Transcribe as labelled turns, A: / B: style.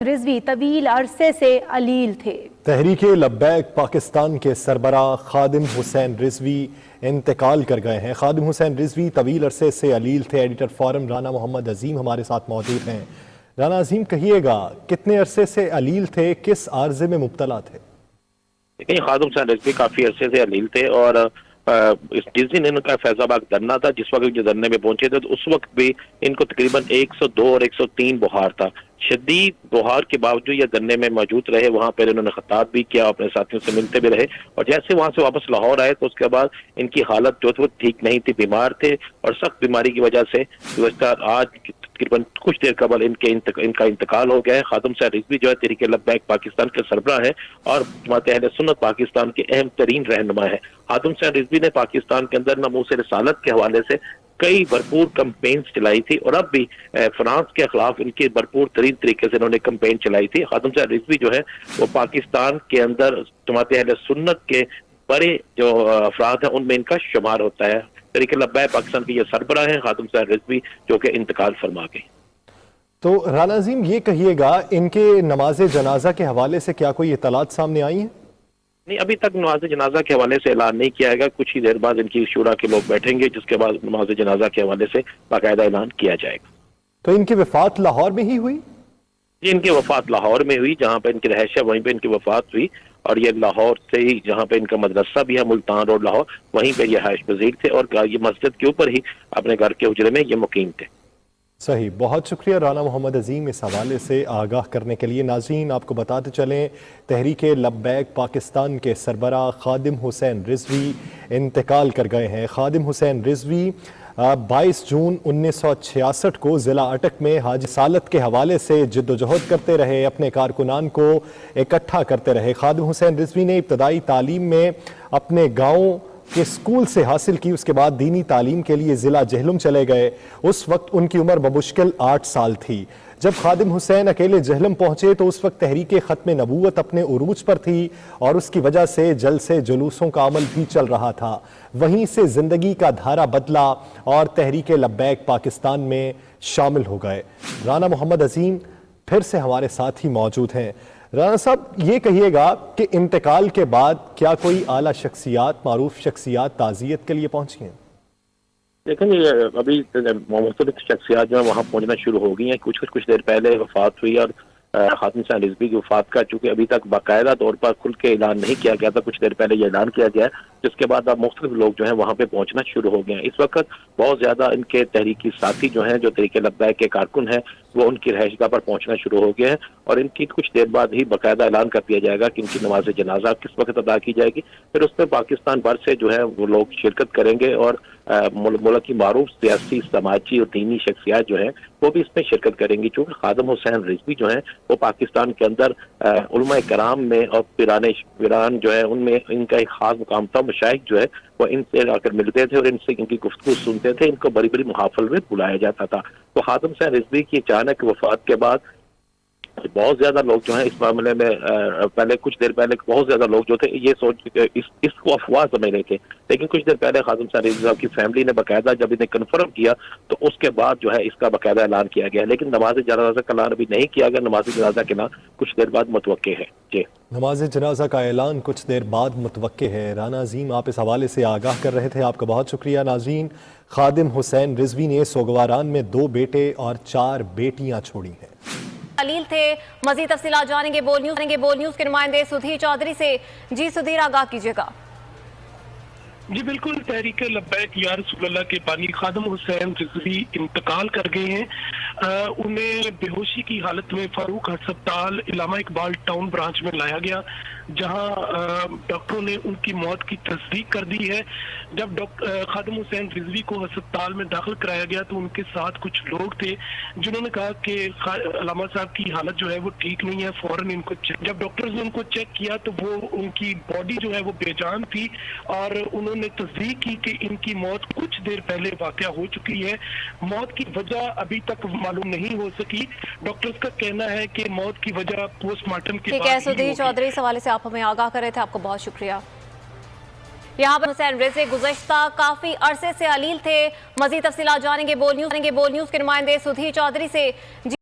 A: رضوی طویل عرصے سے علیل تھے۔
B: تحریک لبیک پاکستان کے سربراہ خادم حسین رضوی انتقال کر گئے ہیں۔ خادم حسین رضوی طویل عرصے سے علیل تھے۔ ایڈیٹر فورم رانا محمد عظیم ہمارے ساتھ موجود ہیں۔ رانا عظیم، کہیے گا کتنے عرصے سے علیل تھے، کس عارضے میں مبتلا تھے؟
C: دیکھیں، خادم حسین رضوی کافی عرصے سے علیل تھے اور جس دن ان کا فیض آباد دھرنا تھا، جس وقت جو دھرنے میں پہنچے تھے تو اس وقت بھی ان کو تقریباً 102 اور 103 بخار تھا۔ شدید بخار کے باوجود یہ دھرنے میں موجود رہے، وہاں پہ انہوں نے خطاب بھی کیا، اپنے ساتھیوں سے ملتے بھی رہے، اور جیسے وہاں سے واپس لاہور آئے تو اس کے بعد ان کی حالت جو تھی وہ ٹھیک نہیں تھی، بیمار تھے، اور سخت بیماری کی وجہ سے آج تقریباً کچھ دیر قبل ان کا انتقال ہو گیا ہے۔ خادم حسین رضوی جو ہے تحریک لبیک پاکستان کے سربراہ ہے اور جماعت اہل سنت پاکستان کے اہم ترین رہنما ہے۔ خادم حسین رضوی نے پاکستان کے اندر ناموس رسالت کے حوالے سے کئی بھرپور کمپینز چلائی تھی، اور اب بھی فرانس کے خلاف ان کی بھرپور ترین طریقے سے انہوں نے کمپین چلائی تھی۔ خادم حسین رضوی جو ہے وہ پاکستان کے اندر جماعت اہل سنت کے بڑے جو افراد ہیں ان میں ان کا شمار ہوتا ہے۔ تحریک لبیک پاکستان کے یہ سربراہ ہیں خادم حسین رضوی، جو کہ انتقال فرما گئے۔
B: تو رانا عظیم، یہ کہیے گا ان کے نماز جنازہ کے حوالے سے کیا کوئی اطلاعات سامنے آئی ہیں؟
C: نہیں، ابھی تک نماز جنازہ کے حوالے سے اعلان نہیں کیا گیا۔ کچھ ہی دیر بعد ان کی شورا کے لوگ بیٹھیں گے، جس کے بعد نماز جنازہ کے حوالے سے باقاعدہ اعلان کیا جائے گا۔
B: تو ان کی وفات لاہور میں ہی ہوئی؟
C: جی، ان کی وفات لاہور میں ہوئی، جہاں پہ ان کی رہائش ہے وہیں پہ ان کی وفات ہوئی، اور یہ لاہور سے ہی جہاں پہ ان کا مدرسہ بھی ہے، ملتان روڈ لاہور، وہیں پہ یہ رہائش پذیر تھے، اور یہ مسجد کے اوپر ہی اپنے گھر کے حجرے میں یہ مقیم تھے۔
B: صحیح، بہت شکریہ رانا محمد عظیم اس حوالے سے آگاہ کرنے کے لیے۔ ناظرین، آپ کو بتاتے چلیں تحریک لبیک پاکستان کے سربراہ خادم حسین رضوی انتقال کر گئے ہیں۔ خادم حسین رضوی 22 جون 1966 کو ضلع اٹک میں حاجی سالت کے حوالے سے جد و جہد کرتے رہے، اپنے کارکنان کو اکٹھا کرتے رہے۔ خادم حسین رضوی نے ابتدائی تعلیم میں اپنے گاؤں کے اسکول سے حاصل کی، اس کے بعد دینی تعلیم کے لیے ضلع جہلم چلے گئے۔ اس وقت ان کی عمر بمشکل 8 سال تھی۔ جب خادم حسین اکیلے جہلم پہنچے تو اس وقت تحریک ختم نبوت اپنے عروج پر تھی، اور اس کی وجہ سے جلسے جلوسوں کا عمل بھی چل رہا تھا۔ وہیں سے زندگی کا دھارا بدلا اور تحریک لبیک پاکستان میں شامل ہو گئے۔ رانا محمد عظیم پھر سے ہمارے ساتھ ہی موجود ہیں۔ رانا صاحب، یہ کہیے گا کہ انتقال کے بعد کیا کوئی اعلیٰ شخصیات، معروف شخصیات تعزیت کے لیے پہنچی ہیں؟
C: دیکھیں، یہ ابھی مختلف شخصیات جو ہیں وہاں پہنچنا شروع ہو گئی ہیں۔ کچھ دیر پہلے وفات ہوئی، اور خادم حسین رضوی کی وفات کا چونکہ ابھی تک باقاعدہ طور پر کھل کے اعلان نہیں کیا گیا تھا، کچھ دیر پہلے یہ اعلان کیا گیا ہے، جس کے بعد اب مختلف لوگ جو ہیں وہاں پہ پہنچنا شروع ہو گئے ہیں۔ اس وقت بہت زیادہ ان کے تحریکی ساتھی جو ہیں، جو تحریک لبیک کے کارکن ہیں، وہ ان کی رہائش گاہ پر پہنچنا شروع ہو گئے ہیں، اور ان کی کچھ دیر بعد ہی باقاعدہ اعلان کر دیا جائے گا کہ ان کی نماز جنازہ کس وقت ادا کی جائے گی۔ پھر اس میں پاکستان بھر سے جو ہے وہ لوگ شرکت کریں گے، اور ملک کی معروف سیاسی، سماجی اور دینی شخصیات جو ہیں وہ بھی اس میں شرکت کریں گی۔ چونکہ خادم حسین رضوی جو ہیں وہ پاکستان کے اندر علماء کرام میں اور پیران جو ہے ان میں ان کا ایک خاص مقام تھا۔ مشائخ جو ہے وہ ان سے آ کر ملتے تھے اور ان سے ان کی گفتگو سنتے تھے، ان کو بڑی بڑی محافل میں بلایا جاتا تھا۔ تو خادم حسین رضوی کی اچانک وفات کے بعد بہت زیادہ لوگ جو ہیں اس معاملے میں پہلے کچھ دیر پہلے بہت زیادہ لوگ جو تھے یہ سوچ اس کو افواہ سمجھ رہے تھے، لیکن کچھ دیر پہلے خادم حسین رضوی صاحب کی فیملی نے باقاعدہ جب انہیں کنفرم کیا تو اس کے بعد جو ہے اس کا باقاعدہ اعلان کیا گیا، لیکن نماز جنازہ کا اعلان ابھی نہیں کیا گیا۔ نماز جنازہ کے اعلان کچھ دیر بعد متوقع ہے۔ جی،
B: نماز جنازہ کا اعلان کچھ دیر بعد متوقع ہے۔ رانا عظیم، آپ اس حوالے سے آگاہ کر رہے تھے، آپ کا بہت شکریہ۔ ناظرین، خادم حسین رضوی نے سوگواران میں 2 بیٹے اور 4 بیٹیاں چھوڑی ہیں۔
A: علیل تھے۔ مزید تفصیلات جانیں گے بول نیوز کے نمائندے سدھیر چودھری سے۔ جی سدھیر، آگاہ کیجیے گا۔
D: جی بالکل، تحریک لبیک یا رسول اللہ کے بانی خادم حسین رضوی انتقال کر گئے ہیں۔ انہیں بے ہوشی کی حالت میں فاروق ہسپتال علامہ اقبال ٹاؤن برانچ میں لایا گیا، جہاں ڈاکٹروں نے ان کی موت کی تصدیق کر دی ہے۔ جب خادم حسین رضوی کو ہسپتال میں داخل کرایا گیا تو ان کے ساتھ کچھ لوگ تھے جنہوں نے کہا کہ علامہ صاحب کی حالت جو ہے وہ ٹھیک نہیں ہے، فوراً ان کو جب ڈاکٹرز نے ان کو چیک کیا تو وہ ان کی باڈی جو ہے وہ بے جان تھی، اور انہوں نے تصدیق کی کہ ان کی موت کچھ دیر پہلے واقع ہو چکی ہے۔ موت کی وجہ ابھی تک معلوم نہیں ہو سکی۔ ڈاکٹرز کا کہنا ہے کہ موت کی وجہ پوسٹ مارٹم کے بعد ہی ہوگی۔
A: سدھیر چودھری، اس حوالے سے آپ ہمیں آگاہ کر رہے تھے، آپ کو بہت شکریہ۔ یہاں پر حسین رضوی گزشتہ کافی عرصے سے علیل تھے۔ مزید تفصیلات جانیں گے بول نیوز کے نمائندے سدھیر چودھری سے۔